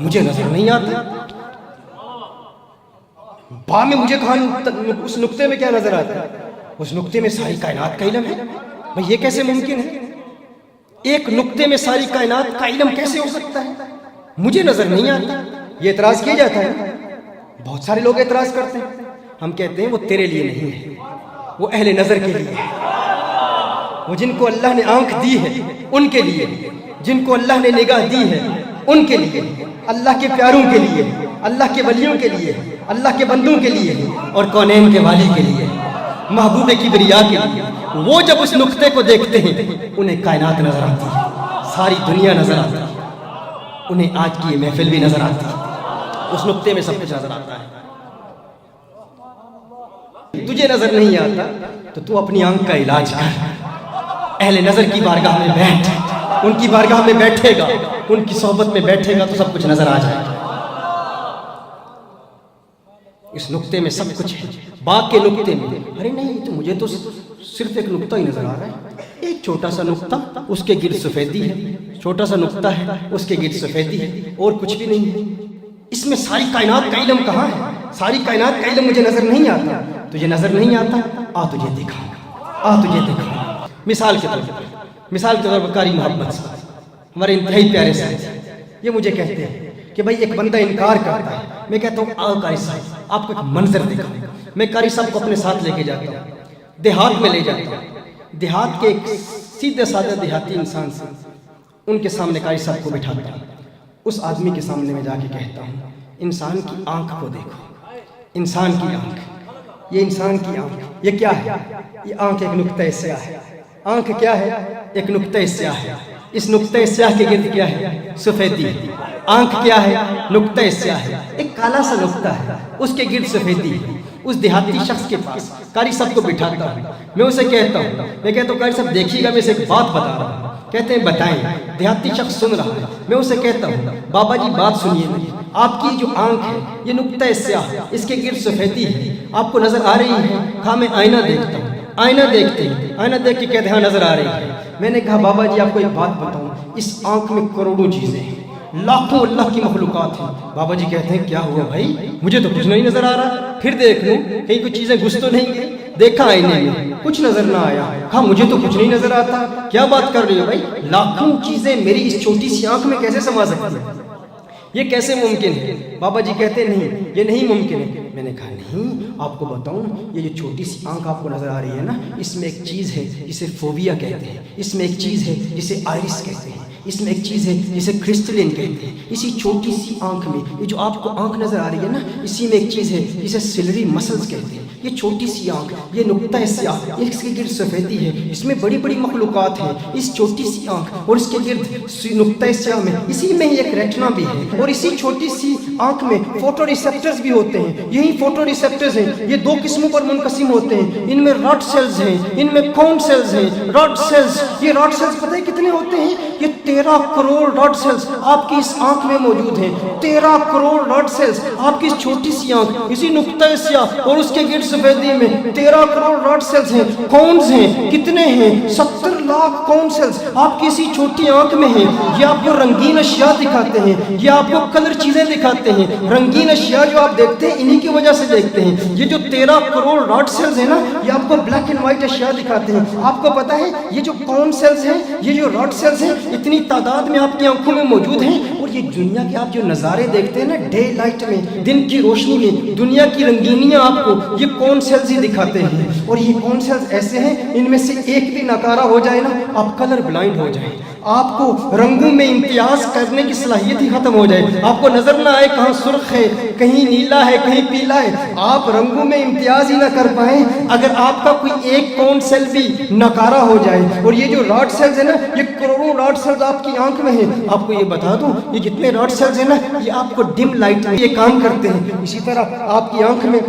مجھے نظر نہیں آتا. با میں مجھے کہاں اس نقطے میں کیا نظر آتا ہے؟ اس نقطے میں ساری کائنات کا علم ہے. بھئی یہ کیسے ممکن ہے؟ ایک نقطے میں ساری کائنات کا علم کیسے ہو سکتا ہے؟ مجھے نظر نہیں آتا. یہ اعتراض کیا جاتا ہے. بہت سارے لوگ اعتراض کرتے ہیں. ہم کہتے ہیں وہ تیرے لیے نہیں ہے، وہ اہل نظر کے لیے ہے. وہ جن کو اللہ نے آنکھ دی ہے ان کے لیے، جن کو اللہ نے نگاہ دی ہے ان کے لیے، اللہ کے پیاروں کے لیے، اللہ کے ولیوں کے لیے، اللہ کے بندوں کے لیے اور کونین کے والی کے لیے، محبوب کبریا کے لیے. وہ جب اس نقطے کو دیکھتے ہیں انہیں کائنات نظر آتی ہے، ساری دنیا نظر آتی ہے، انہیں آج کی یہ محفل بھی نظر آتی ہے. اس نقطے میں سب کچھ نظر آتا ہے. تجھے نظر نہیں آتا تو اپنی آنکھ کا علاج کر. اہل نظر کی بارگاہ میں بیٹھ، ان کی بارگاہ میں بیٹھے گا، ان کی صحبت میں بیٹھے گا تو سب کچھ نظر آ جائے گا. اس نقطے میں سب کچھ ہے. باغ کے نقطے میں ارے نہیں تو مجھے تو صرف ایک نقطہ ہی نظر آ رہا ہے. ایک چھوٹا سا نقطہ، اس کے گرد سفیدی ہے. چھوٹا سا نقطہ ہے، اس کے گرد سفیدی ہے، اور کچھ بھی نہیں ہے. اس میں ساری کائنات کا علم کہاں ہے؟ ساری کائنات کا علم مجھے نظر نہیں آتا. تجھے نظر نہیں آتا؟ آ تجھے دکھاؤں گا، آ تجھے دکھاؤں گا. مثال کے طور پر قاری محمد صاحب ہمارے انتہائی پیارے صاحب، یہ مجھے کہتے ہیں کہ بھائی ایک بندہ انکار کرتا ہے. میں کہتا ہوں آؤ قاری صاحب آپ کو ایک منظر دکھاؤں. میں قاری صاحب کو اپنے ساتھ لے کے جاتا ہوں، دیہات میں لے جاتا ہوں. دیہات کے ایک سیدھے سادہ دیہاتی انسان سے ان کے سامنے قاری صاحب کو بٹھاتا ہوں. اس آدمی کے سامنے میں جا کے کہتا ہوں انسان کی آنکھ کو دیکھو. انسان کی آنکھ، یہ انسان کی آنکھ، یہ کیا ہے؟ یہ آنکھ ایک نقطہ سیاہ ہے. آنکھ کیا ہے؟ ایک نقطہ سیاہ ہے. اس نقطہ سیاہ کے گرد کیا ہے؟ سفیدی. آنکھ کیا ہے؟ نقطہ سیاہ ہے. ایک کالا سا نقطہ ہے، اس کے گرد سفیدی ہے. اس دیہاتی شخص کے پاس قاری صاحب کو بٹھاتا ہوں. میں اسے کہتا ہوں قاری صاحب دیکھیے گا میں اسے ایک بات بتا رہا ہوں. کہتے ہیں بتائیں. دیہاتی شخص سن رہا ہے. میں اسے کہتا ہوں بابا جی بات سنیے میری. آپ کی جو آنکھ ہے یہ نقطہ سیاہ، اس کے گرد سفیدی ہے، آپ کو نظر آ رہی ہے؟ ہاں میں آئینہ دیکھتا ہوں. آئینہ دیکھتے ہیں، آئینہ دیکھ کے کہتے ہیں ہاں نظر آ رہی ہے. میں نے کہا بابا جی آپ کو ایک بات بتاؤں، اس آنکھ میں کروڑوں چیزیں ہیں، لاکھوں اللہ کی مخلوقات ہیں. بابا جی کہتے ہیں کیا ہوا بھائی؟ مجھے تو کچھ نہیں نظر آ رہا. پھر دیکھ لوں کہیں کچھ چیزیں گھس تو نہیں گئی. دیکھا آئینے میں کچھ نظر نہ آیا. کہا مجھے تو کچھ نہیں نظر آتا. کیا بات کر رہی ہو بھائی؟ لاکھوں چیزیں میری اس چھوٹی سی آنکھ میں کیسے سما سکتی ہیں؟ یہ کیسے ممکن ہے؟ بابا جی کہتے نہیں یہ نہیں ممکن ہے. میں نے کہا نہیں آپ کو بتاؤں، یہ جو چھوٹی سی آنکھ آپ کو نظر آ رہی ہے نا، اس میں ایک چیز ہے جسے فوبیا کہتے ہیں. اس میں ایک چیز ہے جسے آئرس کہتے ہیں. اس میں ایک چیز ہے جسے کرسٹلین کہتے ہیں. اسی چھوٹی سی آنکھ میں یہ جو آپ کو آنکھ نظر آ رہی ہے نا، اسی میں ایک چیز ہے جسے سلری مسلز کہتے ہیں. یہ چھوٹی سی آنکھ، یہ نقطہ سیاہ، اس کے گرد سفیدی ہے، اس میں بڑی بڑی مخلوقات ہیں. اس چھوٹی سی آنکھ اور اس کے گرد نقطہ سیاہ میں اسی میں ایک ریٹنا بھی ہے، اور اسی چھوٹی سی آنکھ میں فوٹو ریسیپٹرز بھی ہوتے ہیں. یہی فوٹو ریسیپٹرز ہیں، یہ دو قسموں پر منقسم ہوتے ہیں. ان میں راڈ سیلز ہیں، ان میں کون سیلز ہیں. راڈ سیلز، یہ راڈ سیلز پتہ ہے کتنے ہوتے ہیں؟ یہ 13 کروڑ راڈ سیلز آپ کی اس آنکھ میں موجود ہیں. 13 کروڑ راڈ سیلز آپ کی اس چھوٹی سی آنکھ، اسی نقطہ سیاہ اور اس کے گرد سفیدی میں 13 کروڑ راڈ سیلز ہیں. کونز ہیں کتنے ہیں؟ 70 لاکھ کون سیلز آپ کی اسی چھوٹی آنکھ میں ہیں. یہ آپ کو رنگین اشیاء دکھاتے ہیں، یہ آپ کو کلر چیزیں دکھاتے ہیں. رنگین اشیاء جو آپ دیکھتے ہیں انہی کی وجہ سے دیکھتے ہیں. یہ جو 13 کروڑ راڈ سیلز ہیں نا، یہ آپ کو بلیک اینڈ وائٹ اشیاء دکھاتے ہیں. آپ کو پتا ہے یہ جو کون سیلز ہیں، یہ جو راڈ سیلز ہیں، اتنی تعداد میں آپ کی آنکھوں میں موجود ہیں. اور یہ دنیا کے آپ جو نظارے دیکھتے ہیں نا ڈے لائٹ میں، دن کی روشنی میں، دنیا کی رنگینیاں آپ کو یہ کون سیلز ہی دکھاتے ہیں. اور یہ کون سیلز ایسے ہیں ان میں سے ایک بھی ناکارہ ہو جائے نا آپ کلر بلائنڈ ہو جائیں. آپ کو رنگوں میں امتیاز کرنے کی صلاحیت ہی ختم ہو جائے. آپ کو نظر نہ آئے کہاں سرخ ہے، کہیں نیلا ہے، کہیں پیلا ہے. آپ رنگوں میں امتیاز ہی نہ کر پائیں اگر آپ کا کوئی ایک کون سیل بھی ناکارہ ہو جائے. اور یہ جو راڈ سیلز ہیں نا، یہ کروڑوں راڈ سیلز آپ کی آنکھ میں ہیں. آپ کو یہ بتا دوں یہ جتنے راڈ سیلز ہیں نا، یہ آپ کو ڈم لائٹ میں یہ کام کرتے ہیں. اسی طرح آپ کی آنکھ میں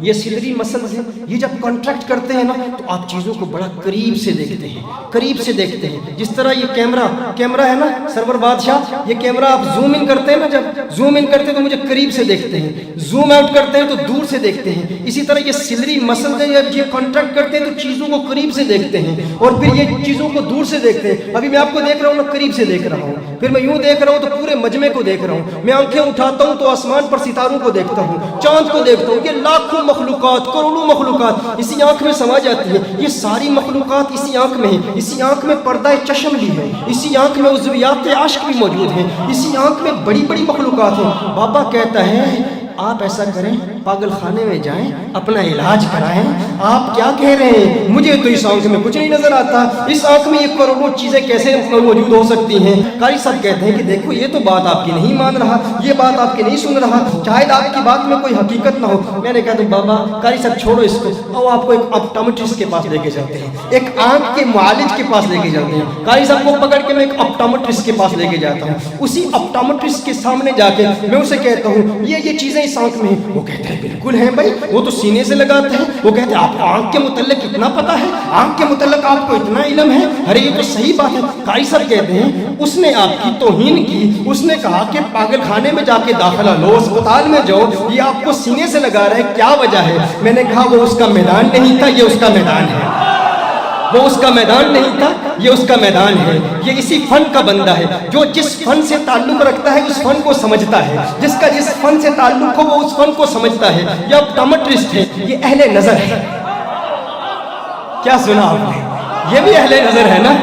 یہ सिलरी मसल्स है, ये जब कॉन्ट्रैक्ट करते हैं ना तो आप चीज़ों को बड़ा करीब से देखते हैं, करीब से देखते हैं। जिस तरह ये कैमरा है ना सरवर बादशाह, ये कैमरा आप जूम इन करते हैं ना, जब जूम इन करते हैं तो मुझे करीब से देखते हैं, जूम आउट करते हैं तो दूर से देखते हैं। इसी तरह ये सिलरी मसल्स है, जब ये कॉन्ट्रैक्ट करते हैं तो चीज़ों को करीब से देखते हैं और फिर ये चीज़ों को दूर से देखते हैं। अभी मैं आपको देख रहा हूँ, मैं करीब से देख रहा हूँ, फिर मैं यूँ देख रहा हूँ तो पूरे मजमे को देख रहा हूँ। मैं आंखें उठाता हूँ तो आसमान पर सितारों को देखता हूँ, चांद को देखता हूँ। ये लाखों मखलूकात, करोड़ों मखलूकात इसी आंख में समा जाती है। ये सारी मखलूकात इसी आंख में है। इसी आंख में पर्दा चश्म भी है, इसी आंख में उज़वियात आश्क भी मौजूद है, इसी आंख में बड़ी बड़ी मखलूकात हैं। बाबा कहता है आप ऐसा करें, पागल खाने में जाएं, अपना इलाज कराएं। आप क्या कह रहे हैं? मुझे तो इस आंख में कुछ नहीं नजर आता, इस आंख में ये करोड़ों चीजें कैसे मौजूद हो सकती हैं? कारी साहब कहते हैं कि देखो ये तो बात आपकी नहीं मान रहा, ये बात आपकी नहीं सुन रहा, शायद आपकी बात में कोई हकीकत ना हो। मैंने कहा तो बाबा कारी साहब छोड़ो इसको, और आपको एक ऑप्टोमेट्रिस्ट के पास लेके चलते हैं, एक आंख के मुआलिज के पास लेके जाते हैं। कारी साहब को पकड़ के मैं एक ऑप्टोमेट्रिस्ट के पास लेके जाता हूँ। उसी ऑप्टोमेट्रिस्ट के सामने जाके मैं उसे कहता हूँ ये चीजें इस आंख में है। वो कहते हैं बिल्कुल है भाई, वो तो सीने से लगाते हैं। वो कहते हैं आपको आंख के मुतल्लिक कितना पता है, आंख के मुतल्लिक आपको इतना इल्म है। अरे ये तो सही बात है। कारी साहब कहते हैं उसने आपकी तौहीन की, उसने कहा कि पागल खाने में जाके दाखिला लो, अस्पताल में जाओ, ये आपको सीने से लगा रहा है, क्या वजह है? मैंने कहा वो उसका मैदान नहीं था, ये उसका मैदान है। वो उसका मैदान नहीं था, ये उसका मैदान है। ये इसी फन का बंदा है जो जिस फन से ताल्लुक रखता है उस फन को समझता है, जिसका जिस फन से ताल्लुक हो वो उस फन को समझता है। ये ऑप्टोमेट्रिस्ट है, ये अहले नजर है। क्या सुना आपने? ये भी अहले नजर है ना,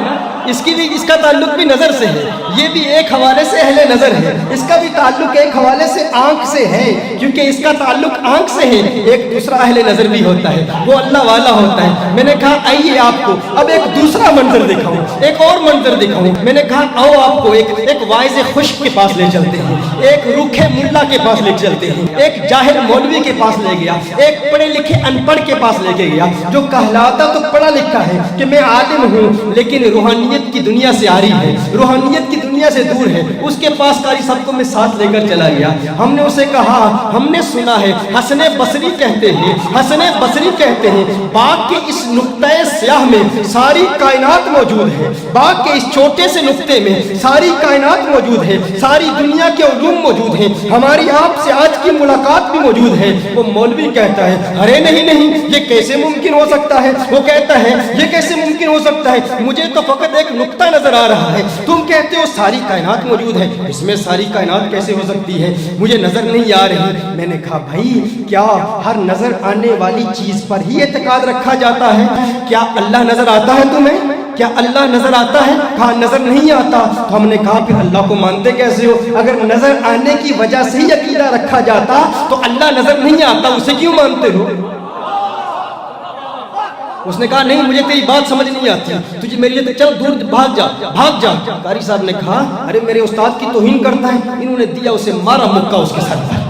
इसका ताल्लुक भी नजर से है। ये भी एक हवाले से अहले नजर है, इसका भी ताल्लुक एक हवाले से आंख से है, क्योंकि इसका ताल्लुक आंख से है। एक दूसरा अहले नजर भी होता है, वो अल्लाह वाला होता है। मैंने कहा आइए आपको अब एक दूसरा मंजर दिखाऊं, एक और मंजर दिखाऊं। मैंने कहा आओ आपको एक वाइज खुश्क के पास ले चलते हैं, एक रूखे मुल्ला के पास ले चलते हैं, एक जाहिल मौलवी के पास ले गया, एक पढ़े लिखे अनपढ़ के पास लेके गया, जो कहलाता तो पढ़ा लिखा है कि मैं आलिम हूँ, लेकिन रूहानियत की दुनिया से आ रही है, रूहानियत की दुनिया से दूर है। उसके पास कारी साहब को मैं साथ लेकर चला गया। हमने उसे कहा हमने सुना है हसने बसरी कहते हैं, हसने बसरी कहते हैं बाग के इस नुक्ते स्याह में सारी कायनात मौजूद है, बाग के इस छोटे से नुक्ते में सारी कायनात मौजूद है, सारी दुनिया के उलूम मौजूद हैं, हमारी आपसे आज की मुलाकात भी मौजूद है। वो मौलवी कहता है अरे नहीं नहीं ये कैसे मुमकिन हो सकता है? वो कहता है ये कैसे मुमकिन हो सकता है? मुझे तो फकत एक नुक्ता नजर आ रहा है, तुम कहते हो सारी कायनात मौजूद है, इसमें सारी कायनात कैसे हो सकती है? मुझे नजर नहीं आ रही। मैंने कहा भाई क्या हर नजर आने वाली चीज पर ही एतकाद रखा जाता है? क्या अल्लाह नजर आता है तुम्हें? क्या अल्लाह नजर आता है? कहा नजर नहीं आता। तो हमने कहा फिर अल्लाह को मानते कैसे हो? अगर नजर आने की वजह से ही अकीदा रखा जाता तो अल्लाह नजर नहीं आता, उसे क्यों मानते हो? उसने कहा नहीं मुझे तेरी बात समझ नहीं आती, तुझे मेरी लिए चल दूर भाग जा, भाग जा। कारी साहब ने कहा अरे मेरे उस्ताद की तौहीन करता है। इन्होंने दिया उसे मारा मुक्का उसके सर पर,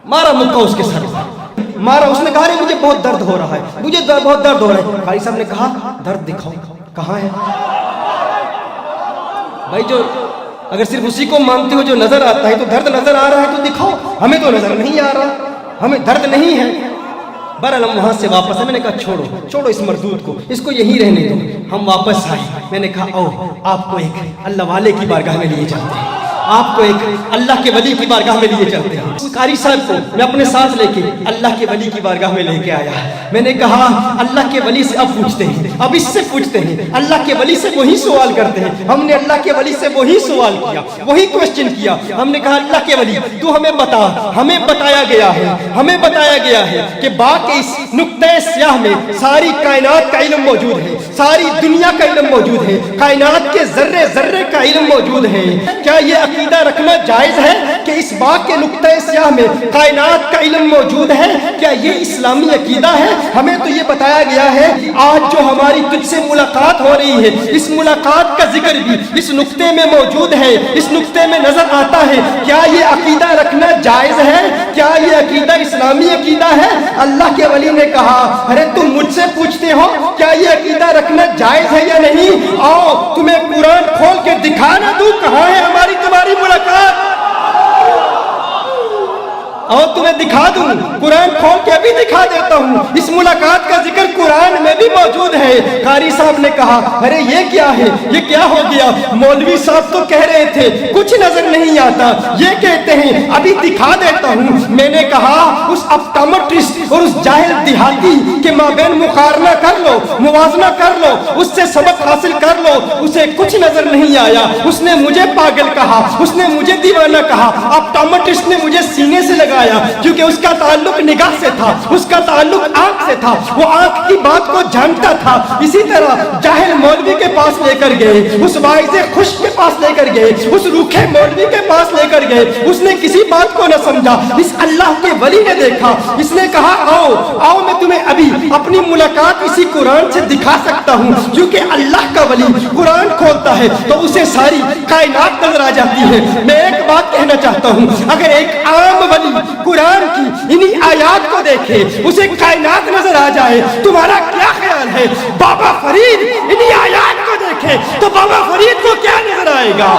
मारा मुक्का उसके सर पर, मारा। उसने कहा अरे मुझे बहुत दर्द हो रहा है, मुझे बहुत दर्द हो रहा है। कारी साहब ने कहा दर्द दिखाओ, कहाँ है? भाई जो अगर सिर्फ उसी को मानते हो जो नजर आता है, तो दर्द नजर आ रहा है तो दिखाओ, हमें तो नजर नहीं आ रहा, हमें दर्द नहीं है। बहरहाल हम वहाँ से वापस आए। मैंने कहा छोड़ो छोड़ो इस मरदूद को, इसको यहीं रहने दो। हम वापस आए। मैंने कहा आओ आपको एक अल्लाह वाले की बारगाह में लिए चलते हैं, आपको एक अल्लाह के वली की बारगाह में लिए चलते हैं। कारी साहब को मैं अपने साथ लेके अल्लाह के वली की बारगाह में लेके आया। मैंने कहा अल्लाह के वली से अब पूछते हैं, अब इससे पूछते हैं, अल्लाह के वली से वही सवाल करते हैं। हमने अल्लाह के वली से वही सवाल किया, वही क्वेश्चन किया। हमने कहा अल्लाह के वली तू हमें बता, हमें बताया गया है, हमें बताया गया है कि बाग के इस नुक्ते स्याह में सारी कायनात का इल्म मौजूद है, सारी दुनिया का इल्म मौजूद है, कायनात के जर्रे जर्रे का इल्म मौजूद है। क्या ये अकीदा रखना जायज है कि इस बाग के नुक्ते स्याह में कायनात का इल्म मौजूद है? क्या ये इस्लामी अकीदा है? हमें तो ये बताया गया है आज जो हमारी तुझसे मुलाकात हो रही है, इस मुलाकात का जिक्र भी इस नुक्ते में मौजूद है, इस नुक्ते में नजर आता है। क्या ये अकीदा रखना जायज है? क्या ये अकीदा इस्लामी अकीदा है? अल्लाह के वली ने कहा अरे तुम मुझसे पूछते हो क्या ये अकीदा रखना जायज है या नहीं? आओ तुम्हें कुरान खोल के दिखा ना दूं कहां है हमारी तुम्हारी मुलाकात, और तुम्हें दिखा दूं, कुरान खोल के अभी दिखा देता हूँ। इस मुलाकात का जिक्र कुरान में भी मौजूद है। कारी साहब ने कहा, अरे ये क्या है, ये क्या हो गया? मौलवी साहब तो कह रहे थे कुछ नजर नहीं आता, ये कहते हैं अभी दिखा देता हूँ। मैंने कहा उस ऑप्टोमेट्रिस्ट और उस जाहिल देहाती के माबैन मुकारना कर लो, मुवाजना कर लो, उससे सबक हासिल कर लो। उसे कुछ नजर नहीं आया। उसने मुझे पागल कहा, उसने मुझे दीवाना कहा। ऑप्टोमेट्रिस्ट ने मुझे सीने से लगाया क्योंकि उसका ताल्लुक निगाह से था, उसका ताल्लुक आंख से था, वो आंख की बात को जानता था। इसी तरह जाहिल मौलवी के पास लेकर गए, उस वाइज़े खुश के पास लेकर गए, उस रूखे मौलवी के पास लेकर गए। उसने किसी बात को न समझा। इस अल्लाह के वली ने देखा, इसने कहा आओ आओ, मैं तुम्हें अभी अपनी मुलाकात इसी कुरान से दिखा सकता हूँ। क्योंकि अल्लाह का वली कुरान खोलता है तो उसे सारी कायनात नजर आ जाती है। मैं एक बात कहना चाहता हूँ, अगर एक आम वली कुरान की इन्हीं आयात को देखे, उसे कायनात नजर आ जाए, तुम्हारा क्या ख्याल है? बाबा फरीद इन्हीं आयात को देखे तो बाबा फरीद को क्या नजर आएगा?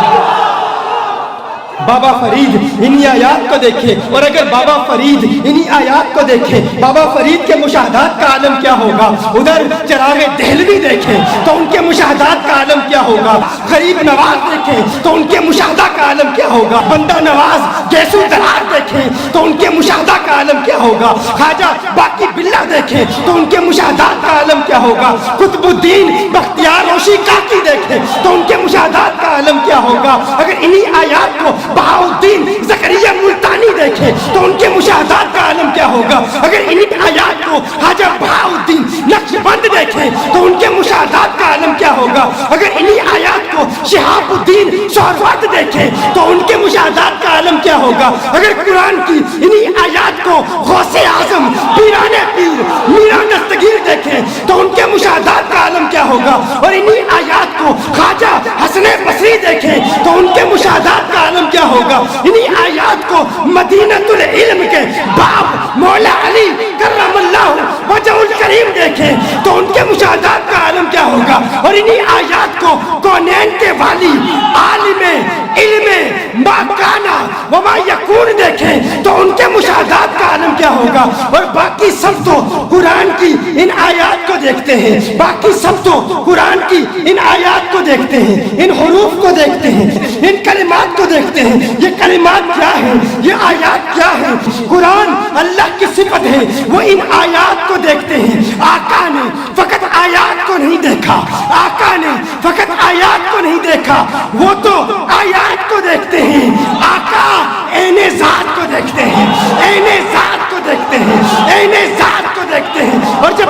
बाबा फरीद इन्हीं आयात को देखे, और अगर बाबा फरीद इन्हीं आयात को देखे, बाबा फरीद के मुशाहदात का आलम क्या होगा? उधर चरागे दहलवी देखे तो उनके मुशाहदात का आलम क्या होगा? गरीब नवाज देखे तो उनके मुशाहदा का आलम क्या होगा? बंदा नवाज गैसू दरार देखे तो उनके मुशाहदा का आलम क्या होगा? ख्वाजा बाकी बिल्ला देखे तो उनके मुशाहदात का आलम क्या होगा? कुतुबुद्दीन बख्तियार रोशी काकी देखे तो उनके मुशाहदात का आलम क्या होगा? अगर इन्हीं आयात को बहाउद्दीन ज़करिया मुल्तानी देखे तो उनके मुशाहदात का आलम क्या होगा? अगर इन्हीं आयात को हाजा बहाउद्दीन नक्शबंद देखे तो उनके मुशाहदात का आलम क्या होगा? अगर इन्हीं आयात को शिहाबुद्दीन सोहरावर्दी देखे तो उनके मुशाहदात का आलम क्या होगा? अगर कुरान की इन्हीं आयात को गौसे आजम पीराने पीर मीरा दस्तगीर देखे तो उनके मुशाहदात का आलम क्या होगा? और इन्हीं आयात को ख्वाजा हसने बसरी देखे तो उनके मुशाहदात का आलम क्या होगा? इन्हीं आयात को मदीनतुल इल्म के बाप मौला अली करमल्लाहु वजहुल करीम देखे तो उनके मुशाहदात का आलम क्या होगा? और इन्हीं आयात को कौनैन के वाली आलिमे इल्मे माकाना वमा यकून देखे तो उनके मुशाहदात का आलम क्या होगा? और बाकी सब तो कुरान की इन आयात को देखते हैं, बाकी सब तो कुरान की इन आयात को देखते हैं, इन हुरूफ को देखते हैं, इन कलिमात को देखते हैं। ये कलिमात क्या है? ये आयात क्या है? कुरान अल्लाह की सिफत है, वो इन आयात को देखते हैं। आका ने फकत आयात को नहीं देखा, आका ने फकत आयात को नहीं देखा, वो तो आयात को देखते हैं। आका ऐने ज़ात को देखते हैं, ऐने ज़ात को देखते हैं, ऐने ज़ात को देखते हैं। और जब